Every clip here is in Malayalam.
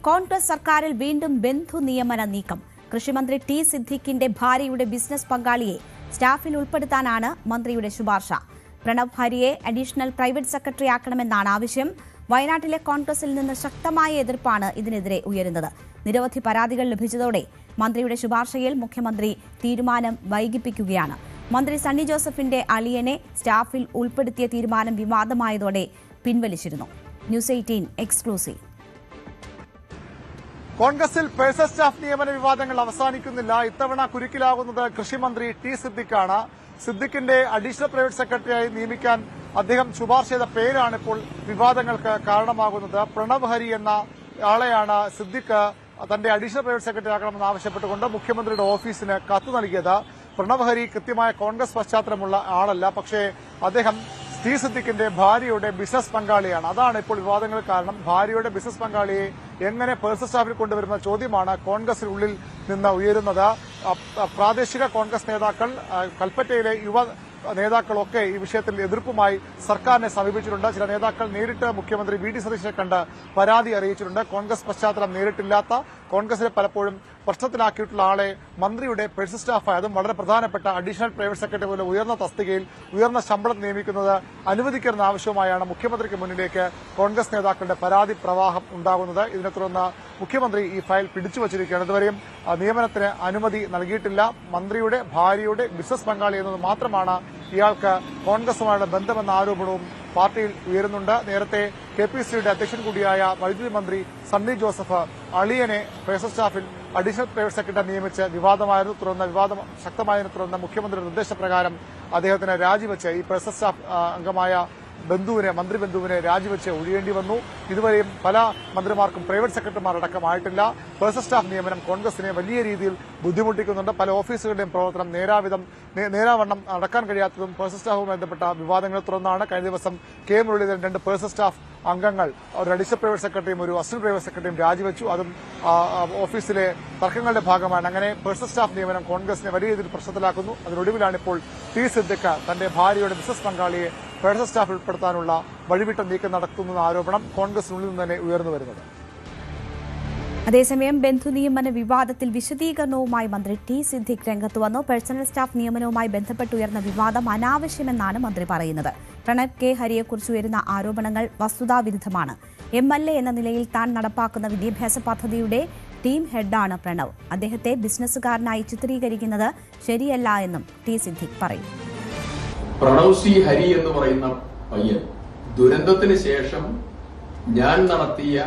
കോൺഗ്രസ് സർക്കാരിൽ വീണ്ടും ബന്ധു നിയമന നീക്കം. കൃഷിമന്ത്രി ടി സിദ്ദിഖിന്റെ ഭാര്യയുടെ ബിസിനസ് പങ്കാളിയെ സ്റ്റാഫിൽ ഉൾപ്പെടുത്താനാണ് മന്ത്രിയുടെ ശുപാർശ. പ്രണബ് ഹരിയെ അഡീഷണൽ പ്രൈവറ്റ് സെക്രട്ടറി ആക്കണമെന്നാണ് ആവശ്യം. വയനാട്ടിലെ കോൺഗ്രസിൽ നിന്ന് ശക്തമായ എതിർപ്പാണ് ഇതിനെതിരെ ഉയരുന്നത്. നിരവധി പരാതികൾ ലഭിച്ചതോടെ മന്ത്രിയുടെ ശുപാർശയിൽ മുഖ്യമന്ത്രി തീരുമാനം വൈകിപ്പിക്കുകയാണ്. മന്ത്രി സണ്ണി ജോസഫിന്റെ അളിയനെ സ്റ്റാഫിൽ ഉൾപ്പെടുത്തിയ തീരുമാനം വിവാദമായതോടെ പിൻവലിച്ചിരുന്നു. News 18 exclusive. കോൺഗ്രസിൽ പേഴ്സണൽ സ്റ്റാഫ് നിയമന വിവാദങ്ങൾ അവസാനിക്കുന്നില്ല. ഇത്തവണ കുരുക്കിലാകുന്നത് കൃഷിമന്ത്രി ടി സിദ്ദിഖാണ്. സിദ്ദിഖിന്റെ അഡീഷണൽ പ്രൈവറ്റ് സെക്രട്ടറിയായി നിയമിക്കാൻ അദ്ദേഹം ശുപാർശ ചെയ്ത പേരാണ് ഇപ്പോൾ വിവാദങ്ങൾക്ക് കാരണമാകുന്നത്. പ്രണബ് ഹരി എന്ന ആളെയാണ് സിദ്ദിഖ് തന്റെ അഡീഷണൽ പ്രൈവറ്റ് സെക്രട്ടറി ആക്കണമെന്ന് ആവശ്യപ്പെട്ടുകൊണ്ട് മുഖ്യമന്ത്രിയുടെ ഓഫീസിന് കത്ത് നൽകിയത്. പ്രണബ് ഹരി കൃത്യമായ കോൺഗ്രസ് പശ്ചാത്തലമുള്ള ആളല്ല, പക്ഷേ അദ്ദേഹം ടി സിദ്ദിഖിന്റെ ഭാര്യയുടെ ബിസിനസ് പങ്കാളിയാണ്. അതാണ് ഇപ്പോൾ വിവാദങ്ങൾ കാരണം. ഭാര്യയുടെ ബിസിനസ് പങ്കാളിയെ എങ്ങനെ പേഴ്സണൽ സ്റ്റാഫിൽ കൊണ്ടുവരുന്ന ചോദ്യമാണ് കോൺഗ്രസിനുള്ളിൽ നിന്ന് ഉയരുന്നത്. പ്രാദേശിക കോൺഗ്രസ് നേതാക്കൾ, കൽപ്പറ്റയിലെ യുവ നേതാക്കളൊക്കെ ഈ വിഷയത്തിൽ എതിർപ്പുമായി സർക്കാരിനെ സമീപിച്ചിട്ടുണ്ട്. ചില നേതാക്കൾ നേരിട്ട് മുഖ്യമന്ത്രി വി ഡി സതീശനെ കണ്ട് പരാതി അറിയിച്ചിട്ടുണ്ട്. കോൺഗ്രസ് പശ്ചാത്തലം നേരിട്ടില്ലാത്ത, കോൺഗ്രസിനെ പലപ്പോഴും പ്രശ്നത്തിലാക്കിയിട്ടുള്ള ആളെ മന്ത്രിയുടെ പേഴ്സണൽ സ്റ്റാഫായി, അതും വളരെ പ്രധാനപ്പെട്ട അഡീഷണൽ പ്രൈവറ്റ് സെക്രട്ടറി പോലെ ഉയർന്ന തസ്തികയിൽ ഉയർന്ന ശമ്പളം നിയമിക്കുന്നത് അനുവദിക്കരുന്ന ആവശ്യവുമായാണ് മുഖ്യമന്ത്രിക്ക് മുന്നിലേക്ക് കോൺഗ്രസ് നേതാക്കളുടെ പരാതി പ്രവാഹം ഉണ്ടാകുന്നത്. ഇതിനെ തുടർന്ന് മുഖ്യമന്ത്രി ഈ ഫയൽ പിടിച്ചുവച്ചിരിക്കുകയാണ്. ഇതുവരെയും നിയമനത്തിന് അനുമതി നൽകിയിട്ടില്ല. മന്ത്രിയുടെ ഭാര്യയുടെ ബിസിനസ് പങ്കാളി എന്നത് മാത്രമാണ് ഇയാൾക്ക് കോൺഗ്രസുമായുള്ള ബന്ധമെന്ന ആരോപണവും പാർട്ടിയിൽ ഉയരുന്നുണ്ട്. നേരത്തെ KPCCയുടെ അധ്യക്ഷൻ കൂടിയായ വൈദ്യുതി മന്ത്രി സണ്ണി ജോസഫ് അളിയനെ പേഴ്സണൽ സ്റ്റാഫിൽ അഡീഷണൽ പ്രൈവറ്റ് സെക്രട്ടറി നിയമിച്ച് വിവാദമായിരുന്നു. തുടർന്ന് വിവാദം ശക്തമായതിനെ തുടർന്ന് മുഖ്യമന്ത്രിയുടെ നിർദ്ദേശപ്രകാരം അദ്ദേഹത്തിന് രാജിവെച്ച് ഈ പേഴ്സണൽ സ്റ്റാഫ് അംഗമായ മന്ത്രി ബന്ധുവിനെ രാജിവെച്ച് ഒഴിയേണ്ടി വന്നു. ഇതുവരെയും പല മന്ത്രിമാർക്കും പ്രൈവറ്റ് സെക്രട്ടറിമാരടക്കമായിട്ടില്ല. പേഴ്സണൽ സ്റ്റാഫ് നിയമനം കോൺഗ്രസിനെ വലിയ രീതിയിൽ ബുദ്ധിമുട്ടിക്കുന്നുണ്ട്. പല ഓഫീസുകളുടെയും പ്രവർത്തനം നേരാവണ്ണം നടക്കാൻ കഴിയാത്തതും പേഴ്സണൽ സ്റ്റാഫുമായി ബന്ധപ്പെട്ട വിവാദങ്ങളെ തുടർന്നാണ്. കഴിഞ്ഞ ദിവസം കെ മുരളീധരൻ 2 പേഴ്സണൽ സ്റ്റാഫ് അംഗങ്ങൾ, ഒരു അഡീഷണൽ പ്രൈവറ്റ് സെക്രട്ടറിയും ഒരു അസിസ്റ്റന്റ് പ്രൈവറ്റ് സെക്രട്ടറിയും രാജിവെച്ചു. അതും ഓഫീസിലെ തർക്കങ്ങളുടെ ഭാഗമാണ്. അങ്ങനെ പേഴ്സണൽ സ്റ്റാഫ് നിയമനം കോൺഗ്രസിനെ വലിയ രീതിയിൽ പ്രശ്നത്തിലാക്കുന്നു. അതിനൊടുവിലാണ് ഇപ്പോൾ ടി സിദ്ദിഖ് തന്റെ ഭാര്യയുടെ ബിസിനസ് പങ്കാളിയെ പേഴ്സണൽ സ്റ്റാഫിൽ ഉൾപ്പെടുത്താനുള്ള വഴിവിട്ട നീക്കം നടത്തുന്ന ആരോപണം കോൺഗ്രസിനുള്ളിൽ നിന്ന് തന്നെ ഉയർന്നു വരുന്നത്. അതേസമയം ബന്ധു നിയമന വിവാദത്തിൽ വിശദീകരണവുമായി മന്ത്രി ടി സിദ്ദിഖ് രംഗത്ത് വന്നു. പേഴ്സണൽ സ്റ്റാഫ് നിയമനവുമായി ബന്ധപ്പെട്ടുയർന്ന വിവാദം അനാവശ്യമെന്നാണ് മന്ത്രി പറയുന്നത്. പ്രണബ് കെ ഹരിയെക്കുറിച്ച് ഉയരുന്ന ആരോപണങ്ങൾ വസ്തുതാവിരുദ്ധമാണ്. MLA എന്ന നിലയിൽ താൻ നടപ്പാക്കുന്ന വിദ്യാഭ്യാസ പദ്ധതിയുടെ ടീം ഹെഡാണ് പ്രണവ്. അദ്ദേഹത്തെ ബിസിനസ്സുകാരനായി ചിത്രീകരിക്കുന്നത് ശരിയല്ല എന്നും ടി സിദ്ദിഖ് പറയും. പ്രണവ് സി ഹരി എന്ന് പറയുന്ന പയ്യൻ ദുരന്തത്തിന് ശേഷം ഞാൻ നടത്തിയ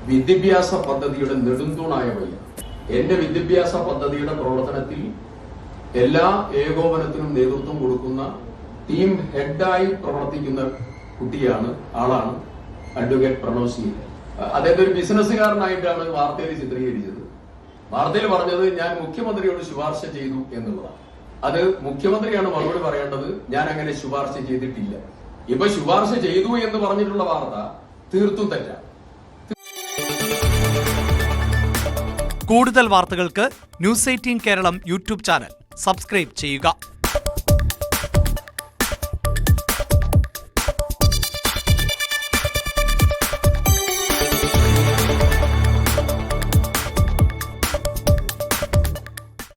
വിദ്യാഭ്യാസ പദ്ധതിയുടെ നെടുന്തൂണായ പയ്യൻ. എന്റെ വിദ്യാഭ്യാസ പദ്ധതിയുടെ പ്രവർത്തനത്തിൽ എല്ലാ ഏകോപനത്തിനും നേതൃത്വം കൊടുക്കുന്ന ടീം ഹെഡായി പ്രവർത്തിക്കുന്ന ആളാണ് അഡ്വക്കേറ്റ് പ്രണവ് സി ഹരി. അദ്ദേഹത്തെ ഒരു ബിസിനസ്സുകാരനായിട്ടാണ് വാർത്തയിൽ ചിത്രീകരിച്ചത്. വാർത്തയിൽ പറഞ്ഞത് ഞാൻ മുഖ്യമന്ത്രിയോട് ശുപാർശ ചെയ്തു എന്നുള്ളതാണ്. അത് മുഖ്യമന്ത്രിയാണ് മറുപടി പറയേണ്ടത്. ഞാൻ അങ്ങനെ ശുപാർശ ചെയ്തിട്ടില്ല. ഇപ്പൊ ശുപാർശ ചെയ്തു എന്ന് പറഞ്ഞിട്ടുള്ള വാർത്ത തീർത്തും തെറ്റാണ്. കൂടുതൽ വാർത്തകൾക്ക് news 18 Keralam YouTube channel subscribe ചെയ്യുക.